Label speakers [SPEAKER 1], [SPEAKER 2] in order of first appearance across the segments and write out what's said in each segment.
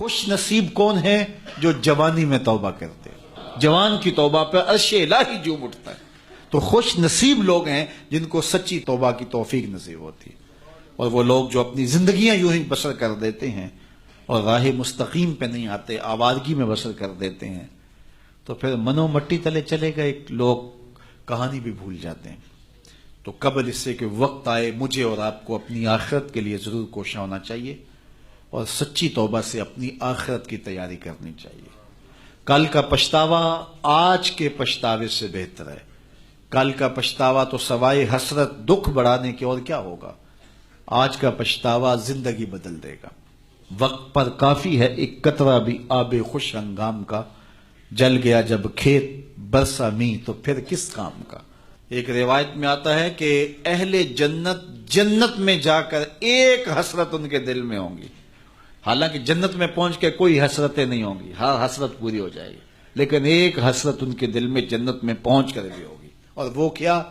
[SPEAKER 1] خوش نصیب کون ہے جو جوانی میں توبہ کرتے ہیں، جوان کی توبہ پہ عرش الہی جھوم اٹھتا ہے۔ تو خوش نصیب لوگ ہیں جن کو سچی توبہ کی توفیق نصیب ہوتی ہے، اور وہ لوگ جو اپنی زندگیاں یوں ہی بسر کر دیتے ہیں اور راہ مستقیم پہ نہیں آتے، آوارگی میں بسر کر دیتے ہیں، تو پھر منو مٹی تلے چلے گئے لوگ کہانی بھی بھول جاتے ہیں۔ تو قبل اس سے کہ وقت آئے مجھے اور آپ کو اپنی آخرت کے لیے ضرور کوشاں ہونا چاہیے اور سچی توبہ سے اپنی آخرت کی تیاری کرنی چاہیے۔ کل کا پچھتاوا آج کے پچھتاوے سے بہتر ہے۔ کل کا پچھتاوا تو سوائے حسرت دکھ بڑھانے کے اور کیا ہوگا؟ آج کا پچھتاوا زندگی بدل دے گا۔ وقت پر کافی ہے ایک قطرہ بھی آب خوش ہنگام کا، جل گیا جب کھیت برسا می تو پھر کس کام کا۔ ایک روایت میں آتا ہے کہ اہل جنت جنت میں جا کر ایک حسرت ان کے دل میں ہوں گی، حالانکہ جنت میں پہنچ کے کوئی حسرتیں نہیں ہوں گی، ہر حسرت پوری ہو جائے گی، لیکن ایک حسرت ان کے دل میں جنت میں پہنچ کر بھی ہوگی، اور وہ کیا؟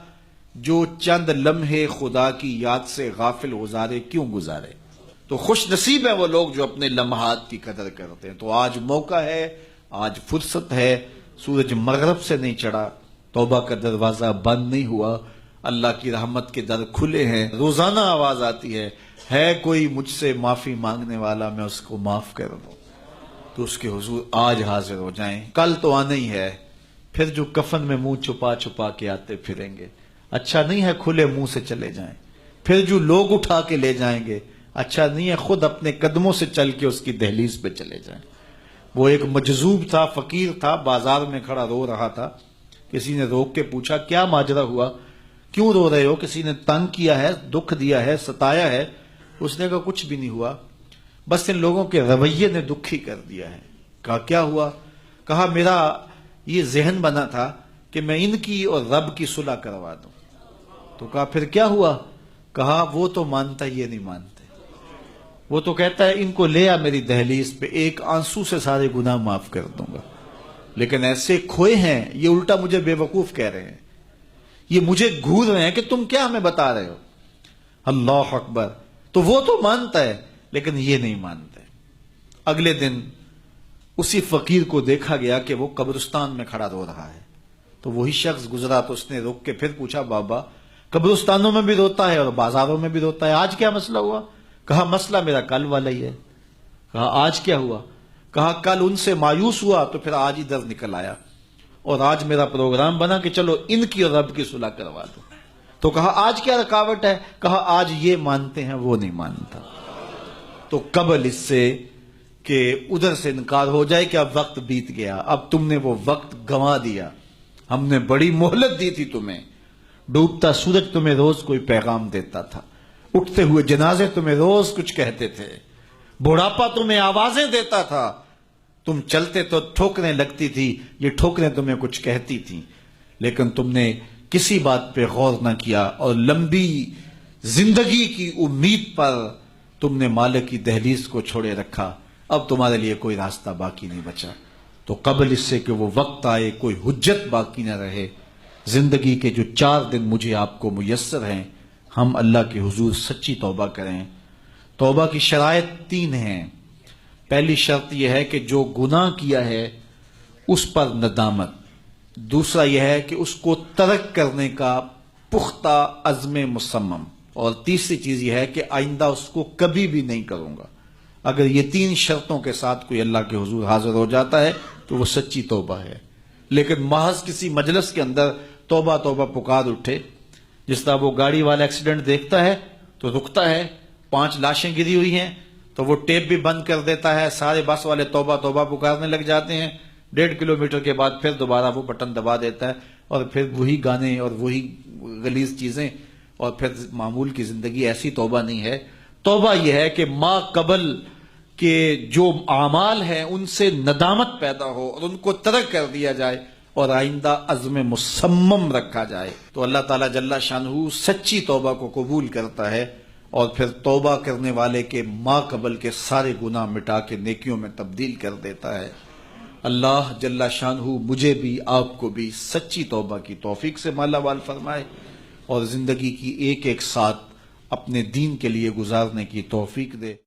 [SPEAKER 1] جو چند لمحے خدا کی یاد سے غافل گزارے کیوں گزارے۔ تو خوش نصیب ہیں وہ لوگ جو اپنے لمحات کی قدر کرتے ہیں۔ تو آج موقع ہے، آج فرصت ہے، سورج مغرب سے نہیں چڑھا، توبہ کا دروازہ بند نہیں ہوا، اللہ کی رحمت کے در کھلے ہیں، روزانہ آواز آتی ہے کوئی مجھ سے معافی مانگنے والا میں اس کو معاف کر دوں، تو اس کے حضور آج حاضر ہو جائیں۔ کل تو آنا ہی ہے، پھر جو کفن میں منہ چھپا چھپا کے آتے پھریں گے، اچھا نہیں ہے کھلے منہ سے چلے جائیں۔ پھر جو لوگ اٹھا کے لے جائیں گے، اچھا نہیں ہے خود اپنے قدموں سے چل کے اس کی دہلیز پہ چلے جائیں۔ وہ ایک مجذوب تھا، فقیر تھا، بازار میں کھڑا رو رہا تھا، کسی نے روک کے پوچھا کیا ماجرا ہوا، کیوں رو رہے ہو، کسی نے تنگ کیا ہے، دکھ دیا ہے، ستایا ہے؟ اس نے کہا کچھ بھی نہیں ہوا، بس ان لوگوں کے رویے نے دکھی کر دیا ہے۔ کہا کیا ہوا؟ کہا میرا یہ ذہن بنا تھا کہ میں ان کی اور رب کی صلح کروا دوں۔ تو کہا پھر کیا ہوا؟ کہا وہ تو مانتا یہ نہیں مانتے، وہ تو کہتا ہے ان کو لے آ میری دہلیز پہ، ایک آنسو سے سارے گناہ معاف کر دوں گا، لیکن ایسے کھوئے ہیں یہ الٹا مجھے بے وقوف کہہ رہے ہیں، یہ مجھے گھور رہے ہیں کہ تم کیا ہمیں بتا رہے ہو۔ اللہ اکبر۔ تو وہ تو مانتا ہے لیکن یہ نہیں مانتے۔ اگلے دن اسی فقیر کو دیکھا گیا کہ وہ قبرستان میں کھڑا رو رہا ہے، تو وہی شخص گزرا تو اس نے رک کے پھر پوچھا بابا قبرستانوں میں بھی روتا ہے اور بازاروں میں بھی روتا ہے، آج کیا مسئلہ ہوا؟ کہا مسئلہ میرا کل والا ہی ہے۔ کہا آج کیا ہوا؟ کہا کل ان سے مایوس ہوا تو پھر آج ادھر نکل آیا، اور آج میرا پروگرام بنا کہ چلو ان کی اور رب کی صلح کروا دو۔ تو کہا آج کیا رکاوٹ ہے؟ کہا آج یہ مانتے ہیں وہ نہیں مانتا۔ تو قبل اس سے کہ ادھر سے انکار ہو جائے کہ اب وقت بیت گیا، اب تم نے وہ وقت گنوا دیا، ہم نے بڑی مہلت دی تھی تمہیں، ڈوبتا سورج تمہیں روز کوئی پیغام دیتا تھا، اٹھتے ہوئے جنازے تمہیں روز کچھ کہتے تھے، بڑھاپا تمہیں آوازیں دیتا تھا، تم چلتے تو ٹھوکریں لگتی تھی، یہ ٹھوکریں تمہیں کچھ کہتی تھیں، لیکن تم نے کسی بات پہ غور نہ کیا، اور لمبی زندگی کی امید پر تم نے مالک کی دہلیز کو چھوڑے رکھا، اب تمہارے لیے کوئی راستہ باقی نہیں بچا۔ تو قبل اس سے کہ وہ وقت آئے کوئی حجت باقی نہ رہے، زندگی کے جو 4 دن مجھے آپ کو میسر ہیں، ہم اللہ کے حضور سچی توبہ کریں۔ توبہ کی شرائط 3 ہیں۔ پہلی شرط یہ ہے کہ جو گناہ کیا ہے اس پر ندامت، دوسرا یہ ہے کہ اس کو ترک کرنے کا پختہ عزم مصمم، اور تیسری چیز یہ ہے کہ آئندہ اس کو کبھی بھی نہیں کروں گا۔ اگر یہ 3 شرطوں کے ساتھ کوئی اللہ کے حضور حاضر ہو جاتا ہے تو وہ سچی توبہ ہے۔ لیکن محض کسی مجلس کے اندر توبہ توبہ پکار اٹھے، جس طرح وہ گاڑی والا ایکسیڈنٹ دیکھتا ہے تو رکتا ہے، 5 لاشیں گری ہوئی ہیں تو وہ ٹیپ بھی بند کر دیتا ہے، سارے بس والے توبہ توبہ پکارنے لگ جاتے ہیں، 1.5 کلومیٹر کے بعد پھر دوبارہ وہ بٹن دبا دیتا ہے، اور پھر وہی گانے اور وہی غلیظ چیزیں، اور پھر معمول کی زندگی۔ ایسی توبہ نہیں ہے۔ توبہ یہ ہے کہ ما قبل کے جو اعمال ہیں ان سے ندامت پیدا ہو اور ان کو ترک کر دیا جائے، اور آئندہ عزم مصمم رکھا جائے۔ تو اللہ تعالیٰ جل شانہ سچی توبہ کو قبول کرتا ہے، اور پھر توبہ کرنے والے کے ما قبل کے سارے گناہ مٹا کے نیکیوں میں تبدیل کر دیتا ہے۔ اللہ جل شانہ مجھے بھی آپ کو بھی سچی توبہ کی توفیق سے مالا مال فرمائے، اور زندگی کی ایک ایک ساتھ اپنے دین کے لیے گزارنے کی توفیق دے۔